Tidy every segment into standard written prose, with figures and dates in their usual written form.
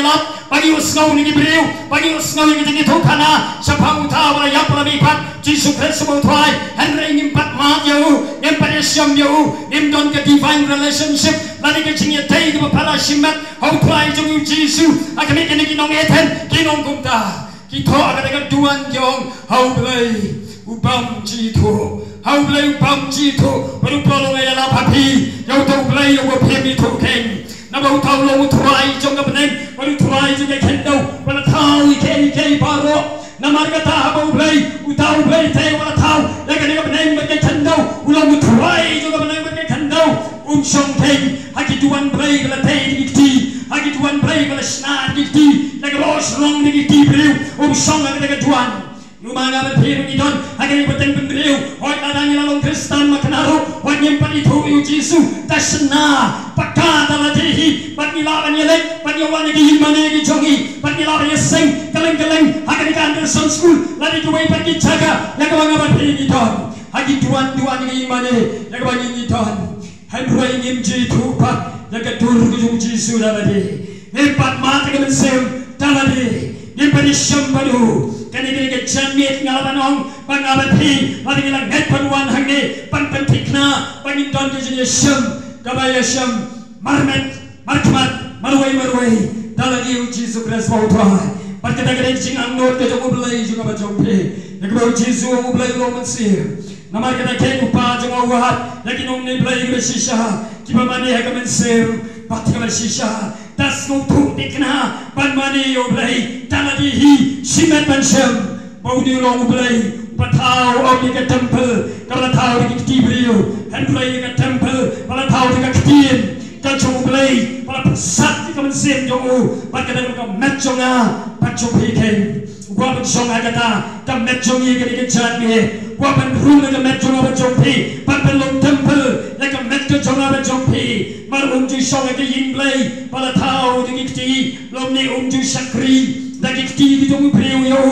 nyelap bagi usngau ni Gibril bagi usngau ni jadi thokana sapang utha wala yapla bipat Jesus Christ mo thwai Henry ngimpat ma yo ngimpat syam yo ngimdon ke divine relationship lani ke jingya tei ke pala shimat how thwai jong Jesus akami kini kinong eten kinong kumta kita akan dengan tuan jong how play upam jitu how play upam jitu baru pelong ayala papi yo to play yo pemi to king Nabau tau lo tuai jong ka beneng baru tuai jong ka kendo wala tau ike baro namar ka ta bau play utau play te wala tau ya ka ka beneng ba ka kendo ulo tuai jong ka beneng ba ka kendo song king haki tuan play wala te dikti haki tuan play wala sna dikti la ka los long dikti beliau song ka tuan Lumana berpiru ni don, agar ibateng bendriu, hoi adanya lalong Kristen makanaro, hoi nyempat itu Yesus, tasna, pakar dalam diri, bagi lawan yelek, bagi orang lagi mana lagi jongi, bagi lawan yeseng, keleng, agar ikan Anderson School, lagi dua bagi jaga, yang kau berpiru ni don, hagi tuan lagi mana, yang kau ni don, Henry ngimji tupak, yang ketur kujung Yesus dalam diri, empat mata kemensem dalam diri, empat isyam baru. Kani ke jamit ngalabanong pangabathi lagi lang net panuan hangne panpentikna pangindon ke jenis syam kabaya syam marmet markmat marway dalagi Jesus Christ mau tuai perkata kena jing angnot ke jong ublai juga bajompe yakbau Jesus ublai lo mensir namar kena ke upa jong awat lagi nong ne blai ke shisha kiba mane ha mensir pati ke shisha das nutuk dikna pan mane ublai dalagi hi simet pansyam bau di long ublai patau au di ke temple kalau tau di Gibril Henry di ke temple kalau tau di ke kitien kan jong ublai pala pesat di ke mensir jong u perkata ke metjonga pacok hiken gua pensong agata kam metjong ye ke janme gua pen rum ke metjong ba jongpi pan long temple ya ke metjo jonga ba jongpi mar umju song ke yinglei pala tau di kiti lom ni umju sakri lagi kiti di jong priu yo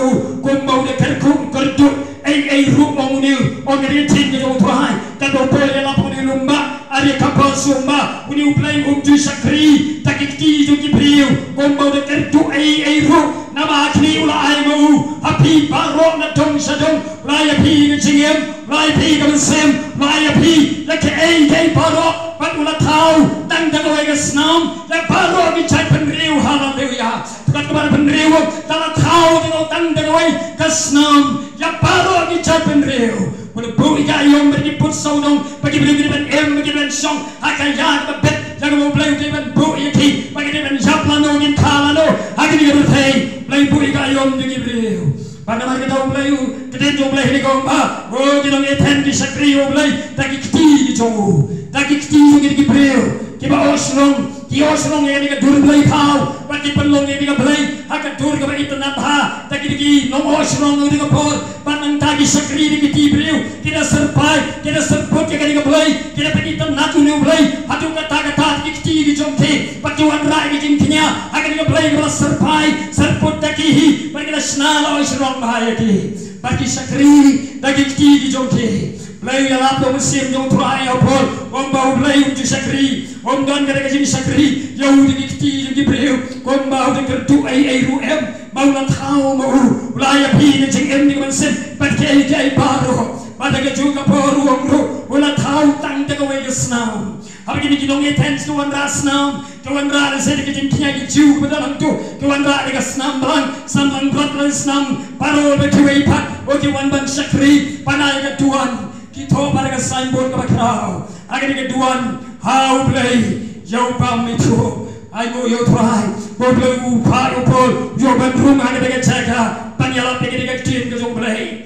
kom bau de kerkum kerduk ai ru mong ni on ke tin ke jong tuai ta do pe la pon ni lumba ari kapal sumba uni uplai umju sakri ta kiti jong ki priu kom bau de kerduk ai ru nama kini ulah ai mau api barok na dong sadong lai api ke cingem lai api ke mensem lai api la ke ai barok pat ulah tahu tang dawai ke senam la barok ki cai penriu haleluya tukat kepada penriu tala tahu dengan tang dawai ke senam ya barok ki cai penriu pada bui ka yom bagi put saudong bagi beli ben bagi ben song akan ya ke bet jangan mau beli ben bui ki bagi ben japlano ngin kalano akan dia bertei Play bui kayom di Gibril. Pada mari kita play kita jom play ni kau ba. Oh kita ngeten di sakri play. Taki kiti di jongu. Taki kiti di Gibril. Kiba osrong. Ki osrong yang ni dur play kau. Bagi penlong yang ni play. Hak dur ke internet ha. Taki di long osrong ni por. Panang taki sakri di Gibril. Kita serpai. Kita serput yang ni play. Kita pergi internet ni play. Hatu kata kiti di jongke. Bagi wan rai di jingkinya. Hak ni play kalau serpai. Serput takihi bagi kita senala osrong bahaya ki bagi sakri bagi kiti di jongke play yalap lo mesim jong tuai opol om bau play untuk sakri om don kada kajin sakri yau di kiti di Gibril om bau de kertu ai ruem bau na tau mau ulaya pi ni jing em ni mesim bagi ai baro pada ke juga poru om ru ula tau tang de kowe gesnam Hari ini kita ngeten tuan rasnam, tuan ras sedikit kimia kicu bedalang tu, tuan ras dekat senam bang, senam berat senam, parol bertuai pat, oke wan bang sakri, panai ke tuan, kita pada ke signboard ke bakrau, hari ini tuan, how play, jauh pam itu, ayo yo try, go play upah upol, yo bandrum hari dekat jaga, panyalap dekat tim ke jauh play.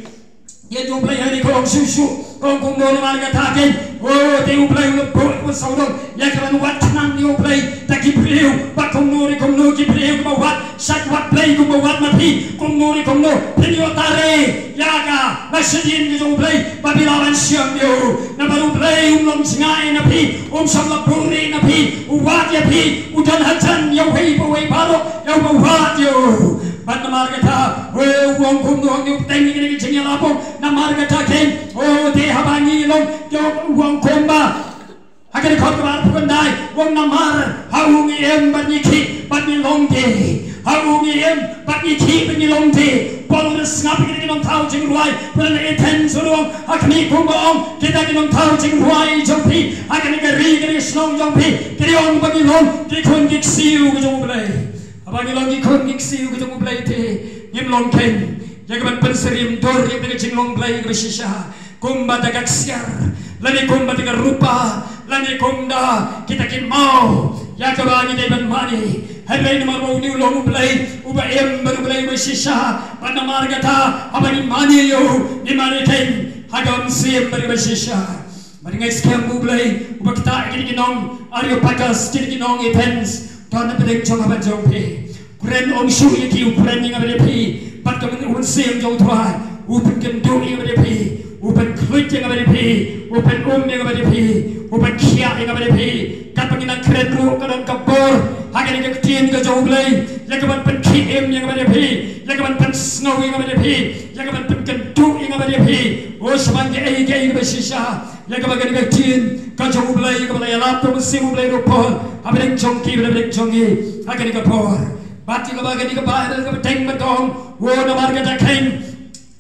Ye jom play hari kolong susu, kolong kumno ni marga takin. Oh, dia play untuk saudong. Ya kawan wat nang dia play. Tak Gibril, pak kumno Gibril kumawat. Sak wat play kumawat mati. Kumno. Penyo tare. Ya ka, masidin dia jom play. Babi lawan siam dia. Na baru play long singai napi. Samla puri napi. Uwat ya pi. Udan hajan ya wei baro. Ya uwat yo. Ban marga ta. Oh, wong kumno ni tengi ni jengel apong. Na marga ta ken. Oh, dia habani long. Wong komba akan kau kebar pukandai wong namar haungi em banyiki banyi longge te haungiem bagi ki pengilong te polong resngap kita kinong tau jing ruai pernah eten surong akni kumbong kita kinong tau jing ruai jompi akan negeri kiri snong jompi kiri ong pengilong kiri kun giksiu kejong mulai pengilong kiri kun giksiu kejong mulai te ngimlong ken jagaban penserim dor yang tengah jinglong mulai bersisah kumba tagak siar lani kumba tagak rupa lani kumda kita kin mau ya kabani deban mani hari ini maru ni ulong mulai uba em baru mulai bersisah pada margata abani mani yo ni mani ken hagam sim baru bersisah mari guys kem mulai uba kita kini kinong ario pakas kini kinong events tuan pedeng chong aban jompe kuren om shu yaki kuren yang abade pi pat kamen un sim jong tuan upen kendo yang abade pi upen klik yang abade pi upen yang abade pi upen kia yang abade pi kat penginan keren ru kadang kabur hagen yang ketien ke jauh belai jagaban pen KM yang abade pi jagaban pen snow yang abade pi jagaban pen kendo yang abade pi oh semange ai ke yang bersisa jagaban yang ketien ke jauh belai jagaban yang lapar musim belai rupa abade jongki abade jongki hagen yang kabur bati kabagan yang kabur jagaban teng betong wo namar kata ken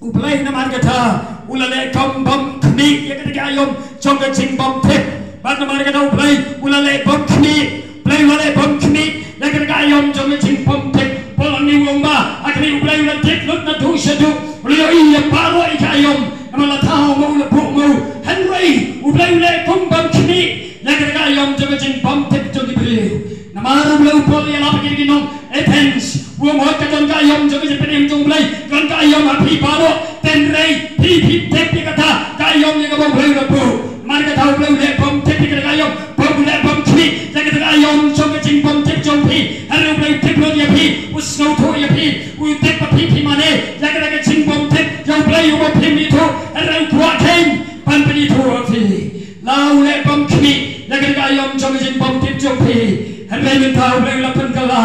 ublay namar kata ulale kambam kni yang kata ayom jongka jing bam tip bat namar kata ublay ulale bam kni play ulale bam kni yang kata ayom jongka jing bam tip polang ni ulomba akhirnya ublay ulale tip lut na tu syadu ulio iya paro ika ayom namala tau mau lebu mau Henry ublay ulale kambam kni yang kata ayom jongka jing bam tip jongki beliau namar ublay upol yang apa kiri kinong Evans Uang mohon katon kayom jogi jepenim jong mulai kan kayom api paro tenrei pi tepi kata kayom yang kabong mulai lebu mari kata mulai mulai bom tepi kata kayom bom mulai bom kini yang kata kayom jogi jing bom tep jong pi hari mulai tep lo ya pi usno to ya pi u tep pi mane yang kata jing bom tep yang mulai u pi itu hari kuat ken pan pi itu api lau mulai bom kini yang kata kayom jogi jing bom tep jong pi hari minta mulai lapan kala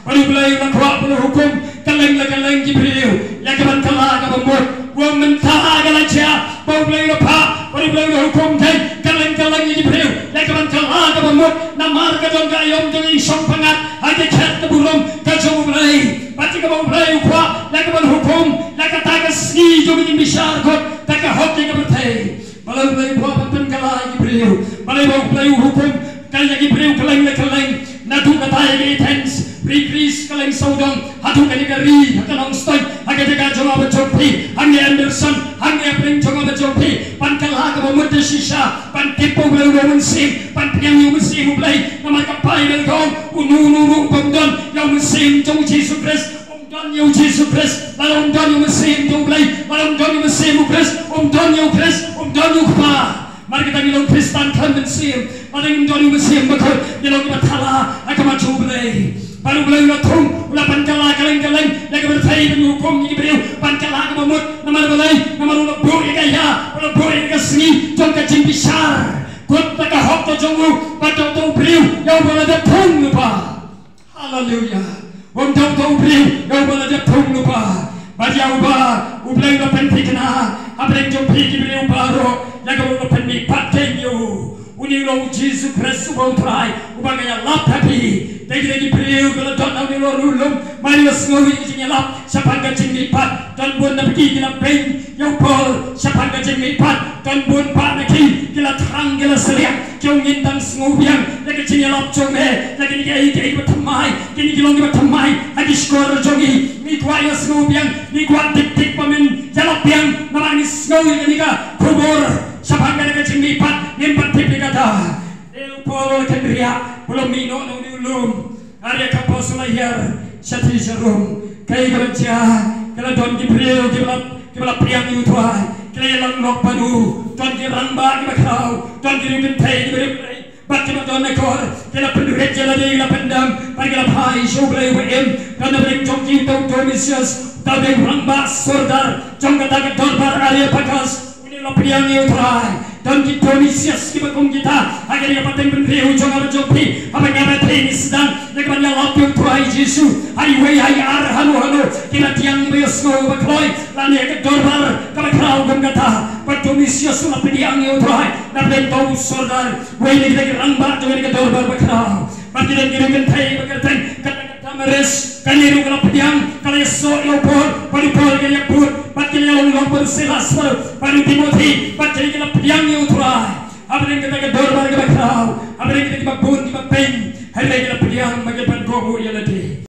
baru mulai nakwa puluh hukum kaleng Jibril yang kapan kalah kabamut uang mentah galacia baru mulai lupa baru mulai hukum ten kaleng Jibril yang kapan kalah kabamut namar kadon kayom dengan isong pangat aja cat keburung kacau mulai pasti kabang mulai ukwa yang kapan hukum yang kata kesni juga di besar kot tak kahok yang bertai baru mulai buat pen kalah Jibril baru mulai hukum kaleng Jibril kaleng nadu kata yang intens Rikris kaleng saudong hatu kanigari hakanong stoy hagadaga jonga bajompi hangi Anderson hangi apeng jonga bajompi pan kalhaga bamudde shisha pan tipo belai roman sim pan piang yu musim belai namar kapai belgong unu bamdon yu musim jong Jesus Christ don yu Jesus Christ lalu don yu musim jong belai lalu don yu musim Christ don yu Christ don yu kpa mari kita ngilong Kristan kan musim mari don yu musim bakal ngilong batala akamaju belai baru mulai ulatung ulapan kala kaleng yang bertai dengan hukum ini beliau pankala kemamut nama balai nama ulabu yang kaya ulabu yang kesini jong kacing besar kot tak hok to jongu pada to beliau yang balada pung lupa haleluya untuk to beliau yang balada pung lupa baca ublay ulapan pikna abreng jong piki beliau baru yang ulapan mi patenyo uni lo Jesus Christ ubang try ubang kaya lap happy dagi beliau kalau don au ni lo rulum mari ngowi jing lap siapa gajing lipat don bun na pergi kila pen yo pol siapa gajing lipat don bun pa na ki kila terang kila seliak jong ngintang ngowiang lagi jing lap jong he lagi ni kai batamai kini kilong batamai lagi skor jongi mi kwa yo ngowiang mi kwa tik pamin jalap yang namangis ngowi ni ka kubur siapa gajing lipat nimpat tipi kata Polo kendria belum mino no diulum Arya kapos layar syati jarum kai kerja kala don Jibril kala priang yutuai kala lang lok padu don kiramba kibakau don kiribentei diberi batti don ekor kala penduret jala di la pendam kala pai shoblai wem kana brek jongki tau domisius tabe ramba sordar jongkata dorbar Arya pakas uni la priang yutuai dan kita misias kita kita akhirnya pateng beri ujung apa jopi apa yang ini sedang yang yang lapuk Tuhan Yesus highway hayar hanu kita tiang bios no bakloi lani ke dorbar kalau kau kata patu misias la pediang yo Tuhan dan tahu saudara way ni kita ramba dengan ke dorbar bakrau pati dan kita kentai bakarteng kata Maris kaliru kala pediang kala so lopor paripol kaya pun patnya long berselas paru Timothy patnya kala pediang yang uturai abang kita ke dorbar ke bakrau abang kita ke babun ke bapeng hari kala pediang bagi pangomu ya